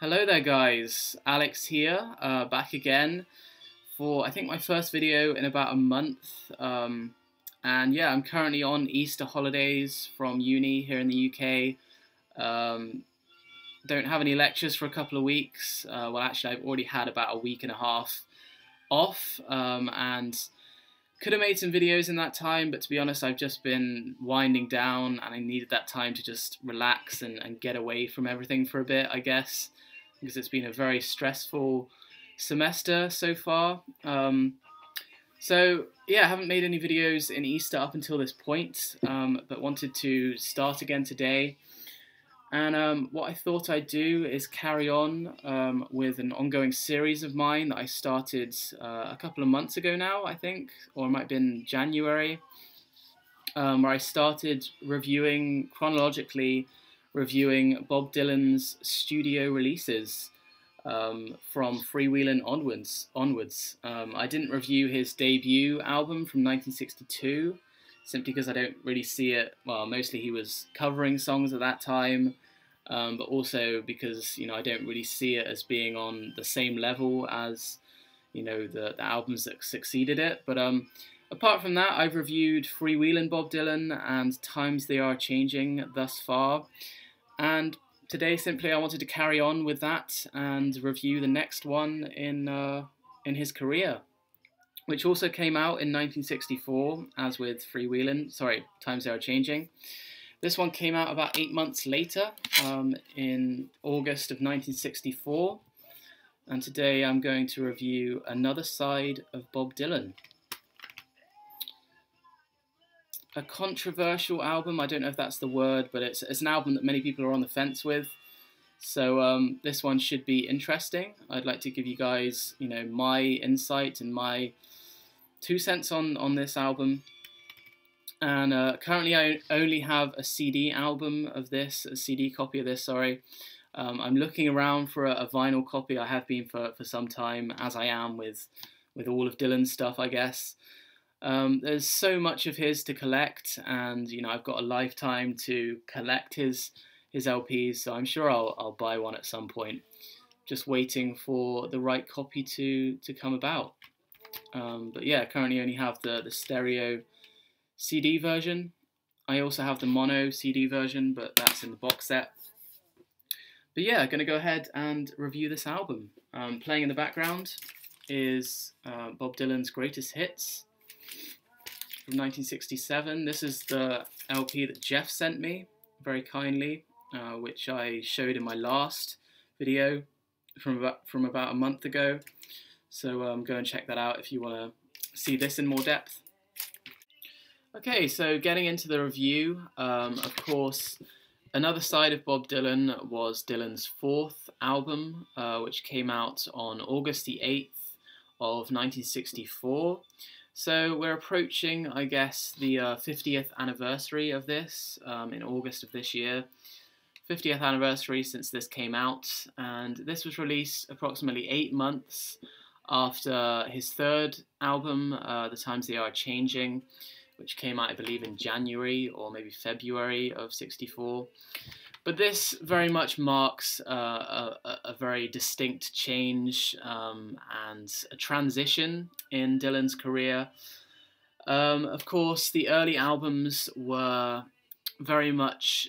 Hello there guys, Alex here, back again for I think my first video in about a month. And yeah, I'm currently on Easter holidays from uni here in the UK. Don't have any lectures for a couple of weeks. Well, actually, I've already had about a week and a half off, and could have made some videos in that time, but to be honest, I've just been winding down and I needed that time to just relax and get away from everything for a bit, I guess, because it's been a very stressful semester so far. So yeah, I haven't made any videos in Easter up until this point, but wanted to start again today. And what I thought I'd do is carry on with an ongoing series of mine that I started a couple of months ago now, I think, or it might have been January, where I started chronologically reviewing Bob Dylan's studio releases from Freewheelin' onwards. I didn't review his debut album from 1962, simply because I don't really see it. Well, mostly he was covering songs at that time, but also because I don't really see it as being on the same level as the albums that succeeded it. But apart from that, I've reviewed Freewheelin' Bob Dylan and Times They Are Changing thus far, and today simply I wanted to carry on with that and review the next one in his career, which also came out in 1964, as with Times They Are Changing. This one came out about 8 months later, in August of 1964, and today I'm going to review another side of Bob Dylan. A controversial album, I don't know if that's the word, but it's an album that many people are on the fence with. So this one should be interesting. I'd like to give you guys, my insight and my 2 cents on this album. And currently I only have a CD copy of this, sorry. I'm looking around for a vinyl copy. I have been for some time, as I am with all of Dylan's stuff, I guess. There's so much of his to collect, and I've got a lifetime to collect his LPs, so I'm sure I'll buy one at some point. Just waiting for the right copy to come about. But yeah, currently only have the stereo CD version. I also have the mono CD version, but that's in the box set. But yeah, going to go ahead and review this album. Playing in the background is Bob Dylan's Greatest Hits from 1967. This is the LP that Jeff sent me very kindly, which I showed in my last video from about a month ago. So go and check that out if you want to see this in more depth. Okay, so getting into the review, of course, Another Side of Bob Dylan was Dylan's 4th album, which came out on August the 8th of 1964. So we're approaching, I guess, the 50th anniversary of this in August of this year. 50th anniversary since this came out, and this was released approximately 8 months after his 3rd album, The Times They Are Changing, which came out, I believe, in January or maybe February of '64. But this very much marks a very distinct change and a transition in Dylan's career. Of course, the early albums were very much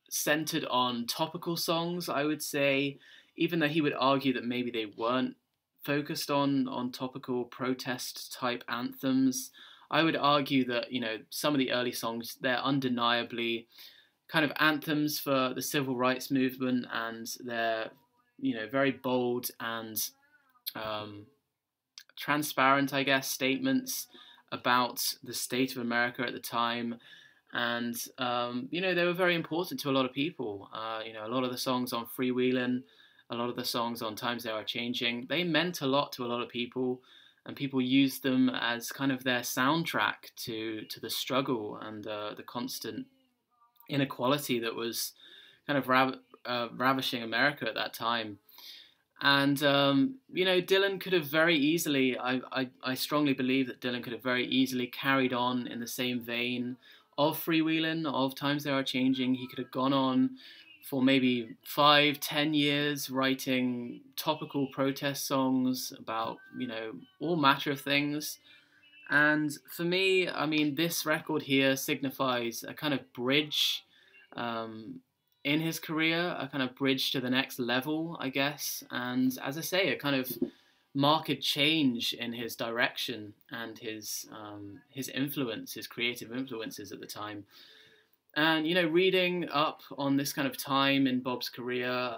centered on topical songs, I would say, even though he would argue that maybe they weren't focused on topical protest type anthems. I would argue that some of the early songs, they're undeniably kind of anthems for the civil rights movement, and they're very bold and transparent, I guess, statements about the state of America at the time. And they were very important to a lot of people. A lot of the songs on Freewheelin', a lot of the songs on Times They Are Changing, they meant a lot to a lot of people, and people used them as kind of their soundtrack to the struggle and the constant inequality that was kind of ravishing America at that time. And Dylan could have very easily, I strongly believe that Dylan could have very easily carried on in the same vein of Freewheelin', of Times They Are Changing. He could have gone on for maybe 5, 10 years, writing topical protest songs about, all matter of things. And for me, I mean, this record here signifies a kind of bridge um, in his career, a kind of bridge to the next level, I guess. And as I say, a kind of marked change in his direction and his influence, his creative influences at the time. And reading up on this kind of time in Bob's career,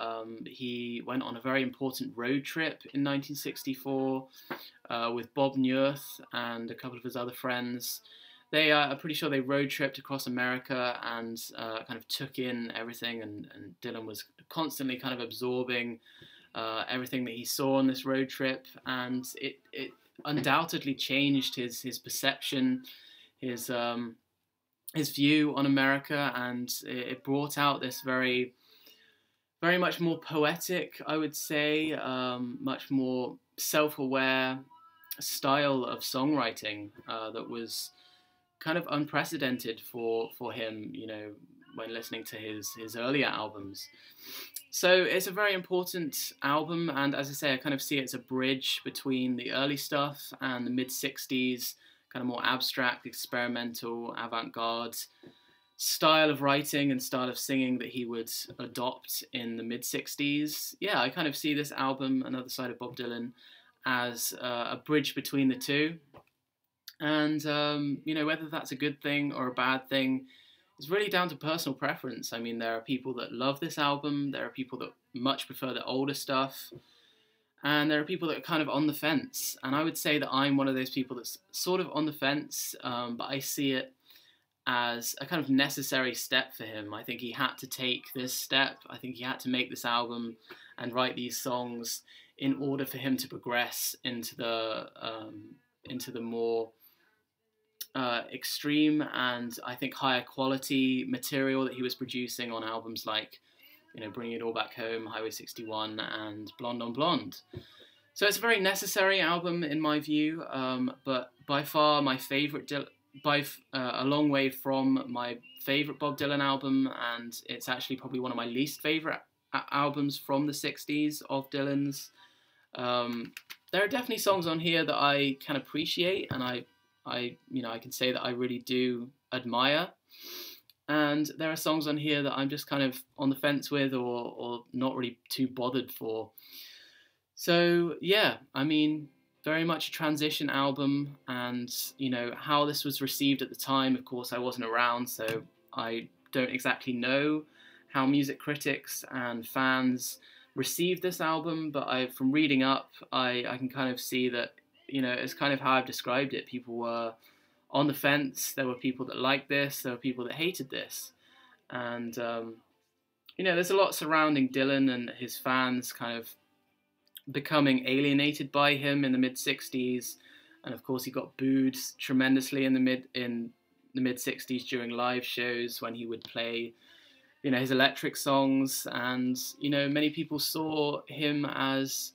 he went on a very important road trip in 1964 with Bob Newirth and a couple of his other friends. They are pretty sure they road tripped across America and kind of took in everything, and Dylan was constantly kind of absorbing everything that he saw on this road trip, and it undoubtedly changed his perception, his view on America, and it brought out this very, very much more poetic, I would say, much more self-aware style of songwriting that was kind of unprecedented for him, when listening to his earlier albums. So it's a very important album, and as I say, I kind of see it as a bridge between the early stuff and the mid-60s, kind of more abstract, experimental, avant-garde style of writing and style of singing that he would adopt in the mid-60s. Yeah, I kind of see this album, Another Side of Bob Dylan, as a bridge between the two. And, whether that's a good thing or a bad thing is really down to personal preference. I mean, there are people that love this album, there are people that much prefer the older stuff, and there are people that are kind of on the fence. And I would say that I'm one of those people that's sort of on the fence, but I see it as a kind of necessary step for him. I think he had to take this step. I think he had to make this album and write these songs in order for him to progress into the more extreme and I think higher quality material that he was producing on albums like Bringing It All Back Home, Highway 61, and Blonde on Blonde. So it's a very necessary album in my view, but by far my favourite, a long way from my favourite Bob Dylan album, and it's actually probably one of my least favourite albums from the 60s of Dylan's. There are definitely songs on here that I can appreciate, and I can say that I really do admire. And there are songs on here that I'm just kind of on the fence with or not really too bothered for. So, yeah, I mean, very much a transition album. And, how this was received at the time, of course, I wasn't around, so I don't exactly know how music critics and fans received this album. But from reading up, I can kind of see that, it's kind of how I've described it. People were on the fence. There were people that liked this. There were people that hated this. And, there's a lot surrounding Dylan and his fans kind of becoming alienated by him in the mid-60s. And, of course, he got booed tremendously in the mid-60s during live shows when he would play, his electric songs. And, many people saw him as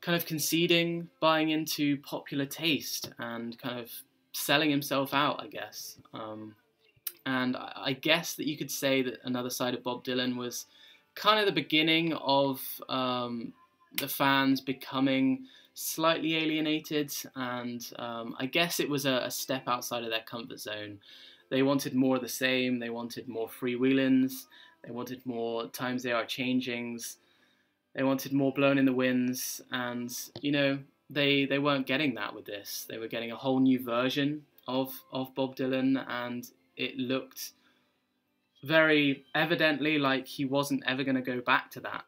kind of conceding, buying into popular taste and kind of selling himself out, I guess. And I guess that you could say that Another Side of Bob Dylan was kind of the beginning of the fans becoming slightly alienated, and I guess it was a step outside of their comfort zone. They wanted more of the same. They wanted more freewheelings. They wanted more Times They Are Changings. They wanted more Blowin' in the Winds, and they weren't getting that with this. They were getting a whole new version of Bob Dylan, and it looked very evidently like he wasn't ever going to go back to that.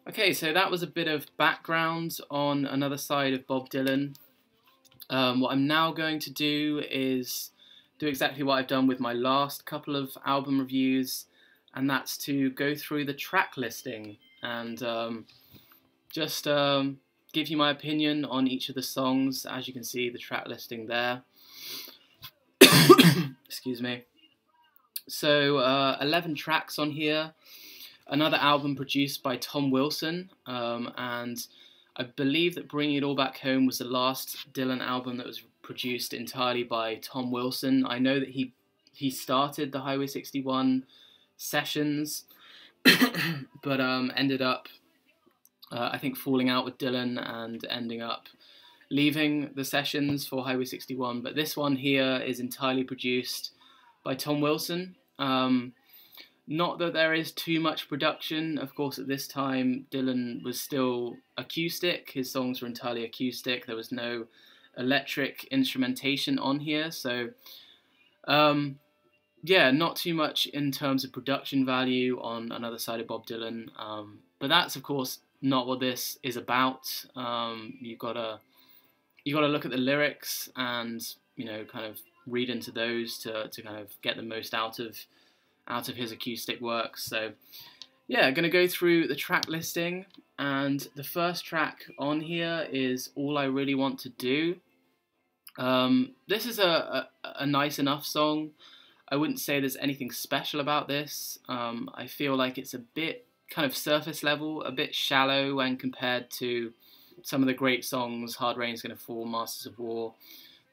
Okay, so that was a bit of background on Another Side of Bob Dylan. What I'm now going to do is do exactly what I've done with my last couple of album reviews, and that's to go through the track listing and just give you my opinion on each of the songs. As you can see, the track listing there. Excuse me. So 11 tracks on here. Another album produced by Tom Wilson, and I believe that Bringing It All Back Home was the last Dylan album that was produced entirely by Tom Wilson. I know that he started the Highway 61 sessions, but ended up, I think, falling out with Dylan and ending up leaving the sessions for Highway 61. But this one here is entirely produced by Tom Wilson. Not that there is too much production. Of course, at this time, Dylan was still acoustic. His songs were entirely acoustic. There was no electric instrumentation on here. So, yeah, not too much in terms of production value on Another Side of Bob Dylan. But that's, of course, not what this is about. You've got to look at the lyrics and, you know, kind of read into those to kind of get the most out of his acoustic works. So yeah, going to go through the track listing, and the first track on here is All I Really Want to Do. This is a nice enough song. I wouldn't say there's anything special about this. I feel like it's a bit kind of surface level, a bit shallow when compared to some of the great songs, Hard Rain's Gonna Fall, Masters of War,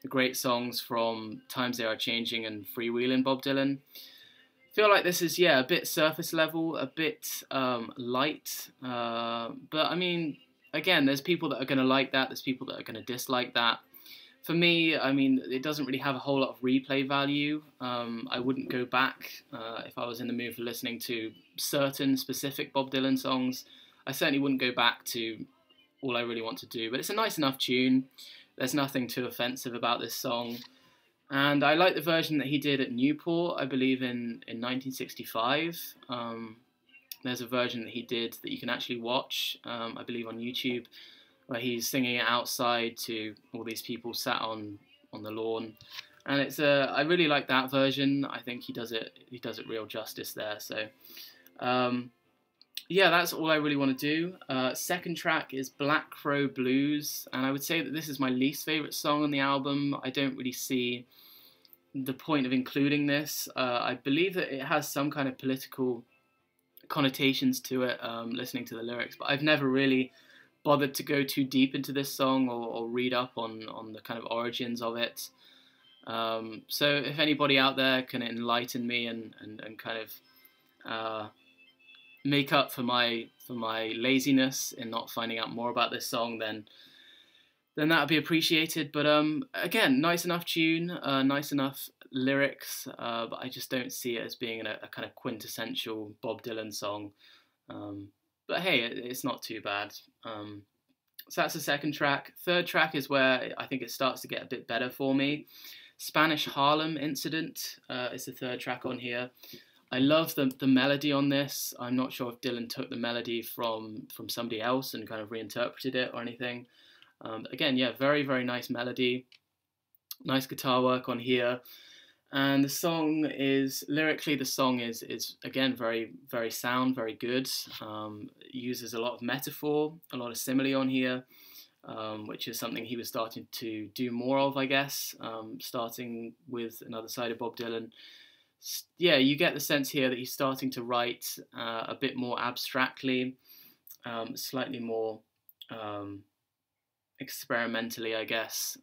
the great songs from Times They Are Changing and Freewheelin' Bob Dylan. Feel like this is, yeah, a bit surface level, a bit light, but I mean, again, there's people that are going to like that, there's people that are going to dislike that. For me, I mean, it doesn't really have a whole lot of replay value. I wouldn't go back if I was in the mood for listening to certain specific Bob Dylan songs. I certainly wouldn't go back to All I Really Want to Do, but it's a nice enough tune. There's nothing too offensive about this song. And I like the version that he did at Newport, I believe in 1965. There's a version that he did that you can actually watch, I believe on YouTube, where he's singing it outside to all these people sat on the lawn. And it's I really like that version. I think he does it real justice there. So yeah, that's All I Really Want to Do. Second track is Black Crow Blues, and I would say that this is my least favourite song on the album. I don't really see the point of including this. I believe that it has some kind of political connotations to it, listening to the lyrics, but I've never really bothered to go too deep into this song or read up on the kind of origins of it. So if anybody out there can enlighten me and kind of make up for my laziness in not finding out more about this song, then that would be appreciated. But again, nice enough tune, nice enough lyrics, but I just don't see it as being a kind of quintessential Bob Dylan song. But hey, it's not too bad. So that's the second track. Third track is where I think it starts to get a bit better for me. Spanish Harlem Incident is the third track on here. I love the melody on this. I'm not sure if Dylan took the melody from somebody else and kind of reinterpreted it or anything. Again, yeah, very, very nice melody. Nice guitar work on here. And the song is, lyrically, the song is again, very, very sound, very good. Uses a lot of metaphor, a lot of simile on here, which is something he was starting to do more of, I guess, starting with Another Side of Bob Dylan. Yeah, you get the sense here that he's starting to write a bit more abstractly, slightly more experimentally, I guess,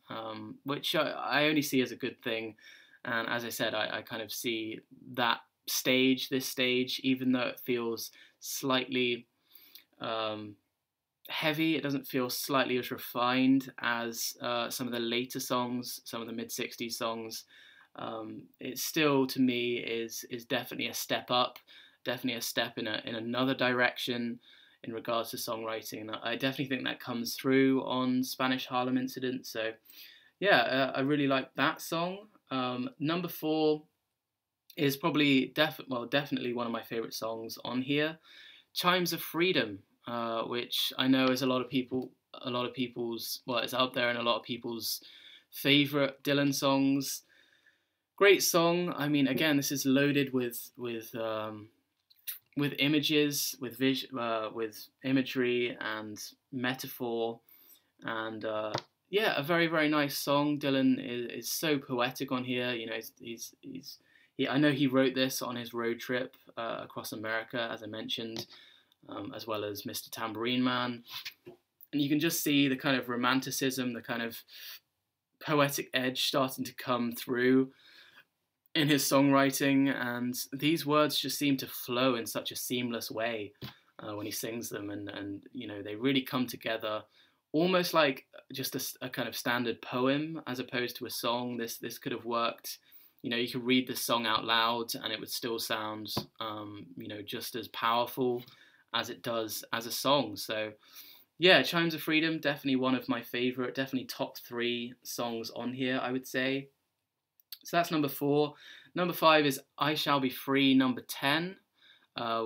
which I only see as a good thing. And as I said, I kind of see that this stage, even though it feels slightly heavy, it doesn't feel slightly as refined as some of the later songs, some of the mid-60s songs. It still, to me, is definitely a step up, definitely a step in another direction in regards to songwriting. And I definitely think that comes through on Spanish Harlem Incident. So yeah, I really like that song. Number 4 is probably definitely one of my favourite songs on here, Chimes of Freedom, which I know is a lot of people's, well, it's out there in a lot of people's favourite Dylan songs. Great song. I mean, again, this is loaded with images, with imagery and metaphor, and yeah, a very, very nice song. Dylan is so poetic on here. You know, I know he wrote this on his road trip across America, as I mentioned, as well as Mr. Tambourine Man. And you can just see the kind of romanticism, the kind of poetic edge starting to come through. in his songwriting, and these words just seem to flow in such a seamless way when he sings them, and you know, they really come together, almost like just a kind of standard poem as opposed to a song. This could have worked. You know, you could read this song out loud, and it would still sound, you know, just as powerful as it does as a song. So yeah, Chimes of Freedom, definitely one of my favorite, definitely top 3 songs on here, I would say. So that's number 4. Number 5 is I Shall Be Free, number 10,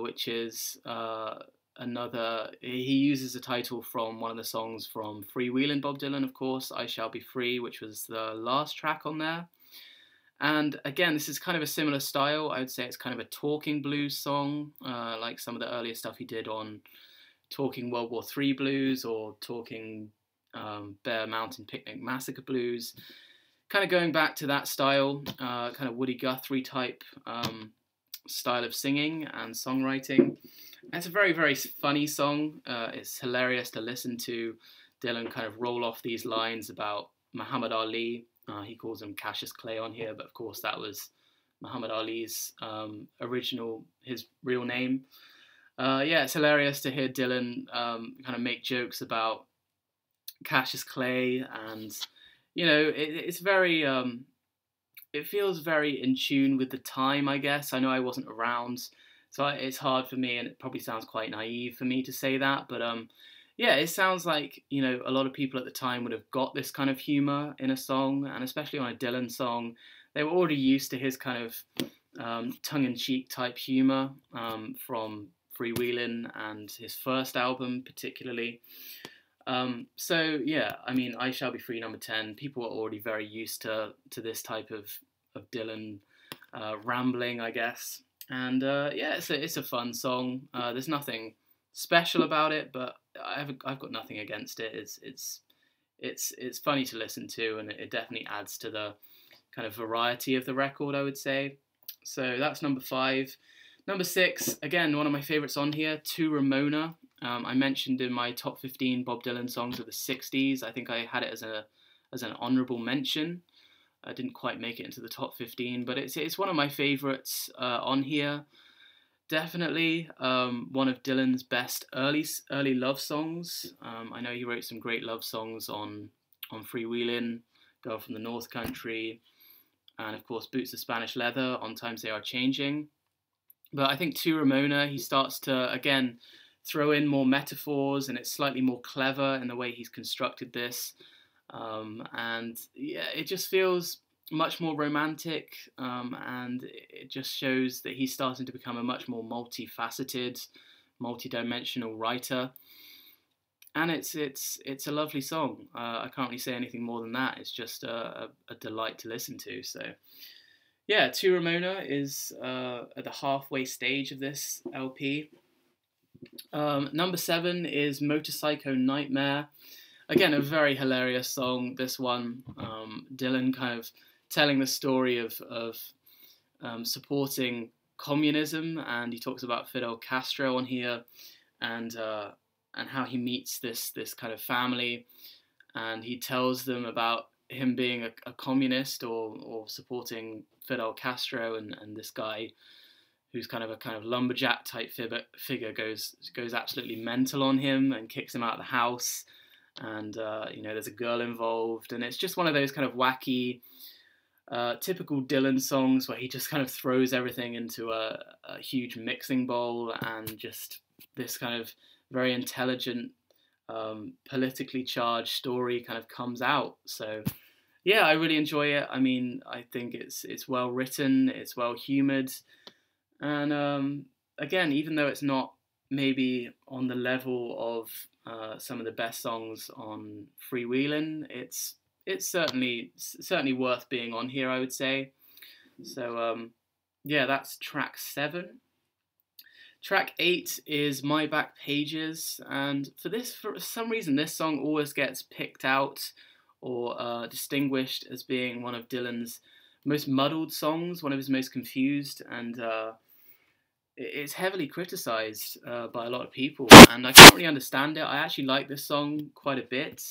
which is another, he uses a title from one of the songs from Freewheelin' Bob Dylan, of course, I Shall Be Free, which was the last track on there. And again, this is kind of a similar style. I would say it's kind of a talking blues song, like some of the earlier stuff he did on Talking World War III Blues or Talking Bear Mountain Picnic Massacre Blues. Kind of going back to that style, kind of Woody Guthrie type style of singing and songwriting. And it's a very, very funny song. It's hilarious to listen to Dylan kind of roll off these lines about Muhammad Ali. He calls him Cassius Clay on here, but of course that was Muhammad Ali's his real name. Yeah, it's hilarious to hear Dylan kind of make jokes about Cassius Clay, and you know, it's very, it feels very in tune with the time, I guess. I know I wasn't around, so it's hard for me, and it probably sounds quite naive for me to say that, but yeah, it sounds like, you know, a lot of people at the time would have got this kind of humour in a song, and especially on a Dylan song, they were already used to his kind of tongue-in-cheek type humour from Freewheelin' and his first album particularly. So yeah, I mean, I Shall Be Free, number 10. People are already very used to this type of Dylan rambling, I guess. And yeah, it's a fun song. There's nothing special about it, but I've got nothing against it. It's funny to listen to, and it definitely adds to the kind of variety of the record, I would say. So that's number 5. Number 6, again, one of my favourites on here, To Ramona. I mentioned in my top 15 Bob Dylan songs of the 60s. I think I had it as an honourable mention. I didn't quite make it into the top 15, but it's one of my favourites on here. Definitely one of Dylan's best early love songs. I know he wrote some great love songs on Freewheelin', Girl from the North Country, and of course Boots of Spanish Leather, On Times They Are Changing. But I think To Ramona, he starts to, again, throw in more metaphors, and it's slightly more clever in the way he's constructed this. And yeah, it just feels much more romantic, and it just shows that he's starting to become a much more multifaceted, multi-dimensional writer. And it's a lovely song. I can't really say anything more than that. It's just a delight to listen to. So yeah, To Ramona is at the halfway stage of this LP. Number 7 is Motorcycle Nightmare. Again, a very hilarious song, this one. Dylan kind of telling the story of supporting communism, and he talks about Fidel Castro on here, and how he meets this kind of family, and he tells them about him being a communist or supporting Fidel Castro, and this guy who's kind of lumberjack type figure goes absolutely mental on him and kicks him out of the house, and you know, there's a girl involved, and it's just one of those kind of wacky, typical Dylan songs where he just kind of throws everything into a huge mixing bowl, and just this kind of very intelligent, politically charged story kind of comes out. So yeah, I really enjoy it. I mean, I think it's well written, it's well humoured, and again, even though it's not maybe on the level of some of the best songs on Freewheelin', it's certainly worth being on here, I would say. So yeah, that's track 7. Track 8 is My Back Pages, and for some reason, this song always gets picked out or distinguished as being one of Dylan's most muddled songs, one of his most confused, and it's heavily criticised by a lot of people, and I can't really understand it. I actually like this song quite a bit.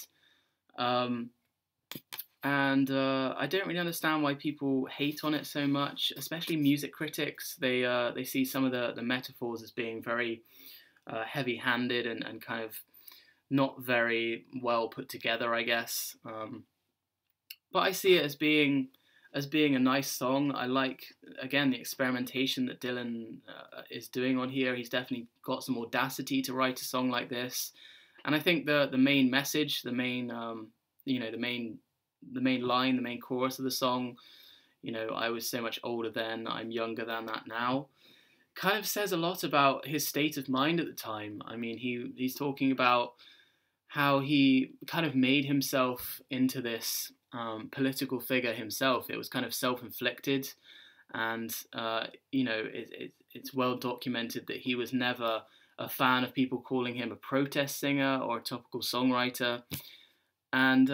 and I don't really understand why people hate on it so much, especially music critics. They see some of the metaphors as being very heavy-handed and kind of not very well put together, I guess. But I see it as being a nice song. I like, again, the experimentation that Dylan is doing on here. He's definitely got some audacity to write a song like this, and I think the main message, the main the main line, the main chorus of the song, I was so much older then, I'm younger than that now, kind of says a lot about his state of mind at the time. I mean, he's talking about how he kind of made himself into this political figure himself. It was kind of self-inflicted, and it's well documented that he was never a fan of people calling him a protest singer or a topical songwriter. And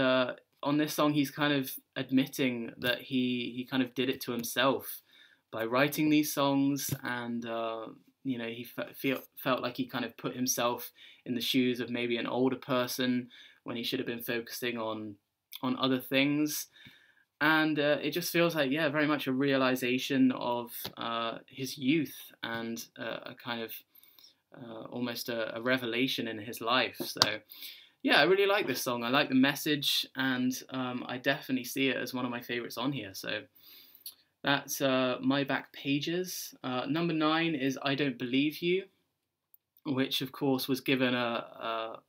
on this song, he's kind of admitting that he kind of did it to himself by writing these songs, and he felt like he kind of put himself in the shoes of maybe an older person when he should have been focusing on other things. And it just feels like, yeah, very much a realization of his youth, and a kind of almost a revelation in his life. So yeah, I really like this song. I like the message, and I definitely see it as one of my favorites on here. So that's My Back Pages. Number 9 is I Don't Believe You, which of course was given an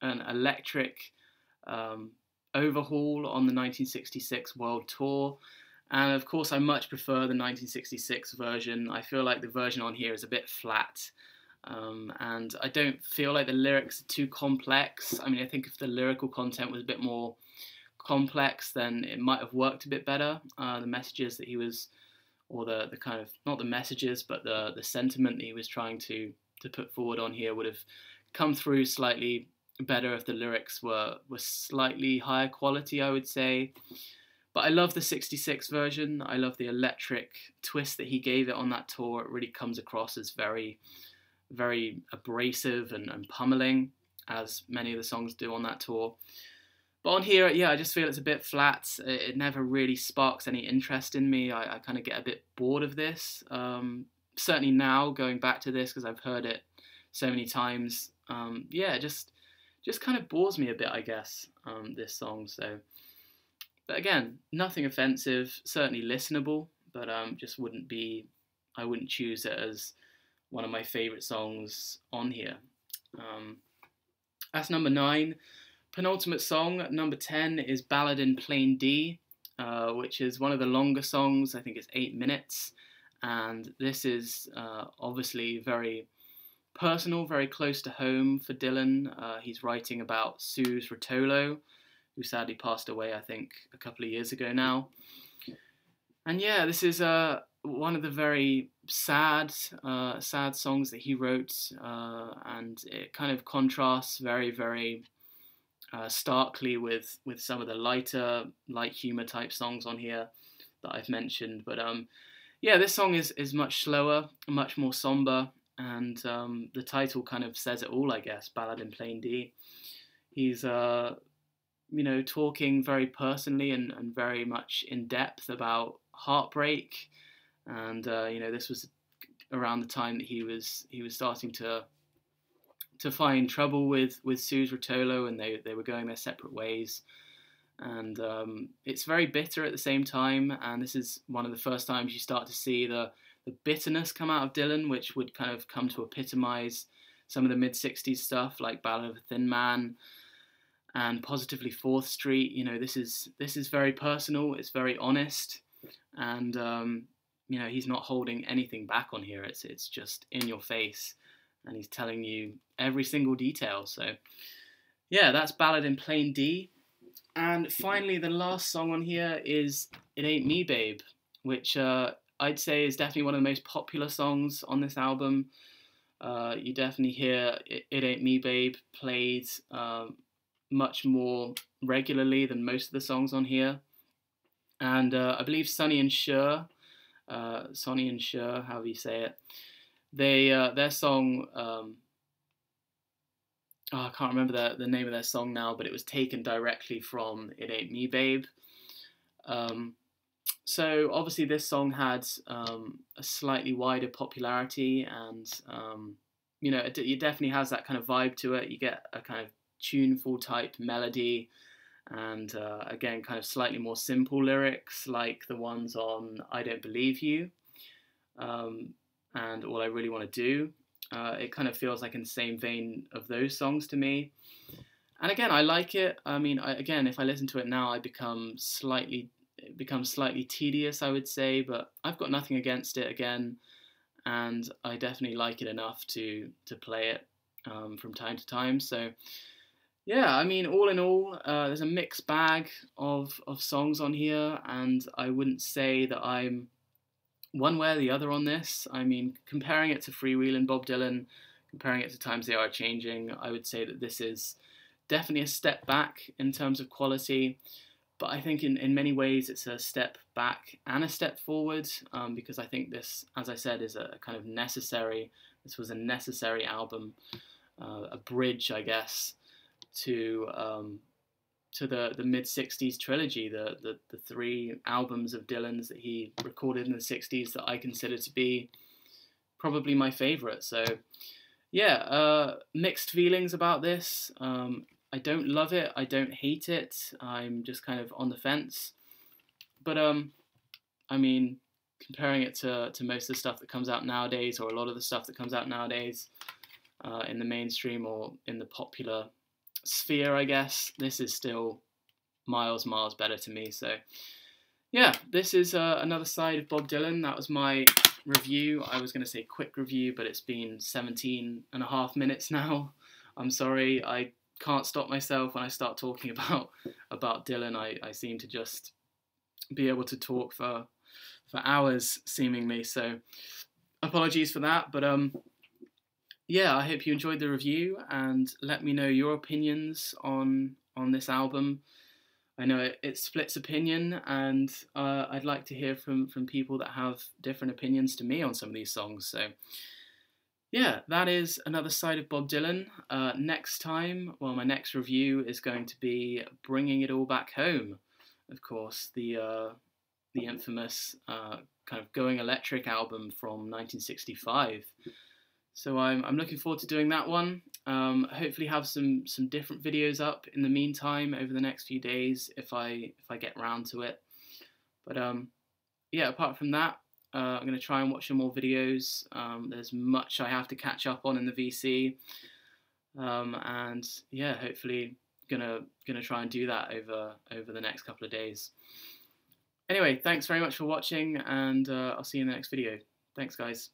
electric overhaul on the 1966 World Tour. And of course I much prefer the 1966 version. I feel like the version on here is a bit flat. And I don't feel like the lyrics are too complex. I mean, I think if the lyrical content was a bit more complex, then it might have worked a bit better. The messages that he was, or the kind of, not the messages, but the sentiment that he was trying to put forward on here would have come through slightly better if the lyrics were slightly higher quality, I would say. But I love the 66 version. I love the electric twist that he gave it on that tour. It really comes across as very, very abrasive and pummeling, as many of the songs do on that tour. But on here, yeah, I just feel it's a bit flat. It never really sparks any interest in me. I kind of get a bit bored of this. Certainly now, going back to this, because I've heard it so many times, yeah, just kind of bores me a bit, I guess, this song. So, but again, nothing offensive, certainly listenable, but just I wouldn't choose it as one of my favourite songs on here. That's number 9. Penultimate song, number 10, is Ballad in Plain D, which is one of the longer songs. I think it's 8 minutes, and this is obviously very personal, very close to home for Dylan. He's writing about Suze Rotolo, who sadly passed away, I think, a couple of years ago now. And yeah, this is one of the very sad songs that he wrote, and it kind of contrasts very, very starkly with some of the light humor type songs on here that I've mentioned. But yeah, this song is much slower, much more somber, and the title kind of says it all, I guess, Ballad in Plain D. He's talking very personally and very much in depth about heartbreak, and this was around the time that he was starting to find trouble with Suze Rotolo, and they were going their separate ways, and it's very bitter at the same time. And this is one of the first times you start to see the bitterness come out of Dylan, which would kind of come to epitomize some of the mid-60s stuff like Ballad of a Thin Man and Positively 4th Street. This is very personal, it's very honest, and he's not holding anything back on here. It's just in your face, and he's telling you every single detail. So yeah, that's Ballad in Plain D. And finally, the last song on here is It Ain't Me Babe, which I'd say is definitely one of the most popular songs on this album. You definitely hear It Ain't Me Babe played much more regularly than most of the songs on here. And I believe Sonny and Cher, however you say it, their song oh, I can't remember the name of their song now, but it was taken directly from "It Ain't Me, Babe." Um, so obviously this song had a slightly wider popularity, and you know, it definitely has that kind of vibe to it. You get a kind of tuneful type melody, and again, kind of slightly more simple lyrics like the ones on "I Don't Believe You" um, and "All I Really Want to Do." It kind of feels like in the same vein of those songs to me. And again, I like it. I mean, again, if I listen to it now, it becomes slightly tedious, I would say, but I've got nothing against it again, and I definitely like it enough to play it from time to time. So yeah, I mean, all in all, there's a mixed bag of songs on here, and I wouldn't say that I'm one way or the other on this. I mean, comparing it to Freewheelin' Bob Dylan, comparing it to Times They Are Changing, I would say that this is definitely a step back in terms of quality. But I think in many ways it's a step back and a step forward, because I think this, as I said, is a kind of necessary. This was a necessary album, a bridge, I guess, to the mid '60s trilogy, the three albums of Dylan's that he recorded in the '60s that I consider to be probably my favourite. So yeah, mixed feelings about this. I don't love it. I don't hate it. I'm just kind of on the fence. But I mean, comparing it to most of the stuff that comes out nowadays, or a lot of the stuff that comes out nowadays in the mainstream or in the popular sphere, I guess this is still miles better to me. So yeah, this is another side of Bob Dylan. That was my review. I was going to say quick review, but it's been 17 and a half minutes now. I'm sorry, I can't stop myself when I start talking about Dylan. I seem to just be able to talk for hours seemingly. So apologies for that, but yeah, I hope you enjoyed the review, and let me know your opinions on this album. I know it splits opinion, and I'd like to hear from people that have different opinions to me on some of these songs. So yeah, that is another side of Bob Dylan. Next time, well, my next review is going to be Bringing It All Back Home. Of course, the infamous kind of Going Electric album from 1965. So I'm looking forward to doing that one. Hopefully have some different videos up in the meantime over the next few days if I get round to it. But yeah, apart from that, I'm going to try and watch some more videos. There's much I have to catch up on in the VC, and yeah, hopefully gonna try and do that over the next couple of days. Anyway, thanks very much for watching, and I'll see you in the next video. Thanks, guys.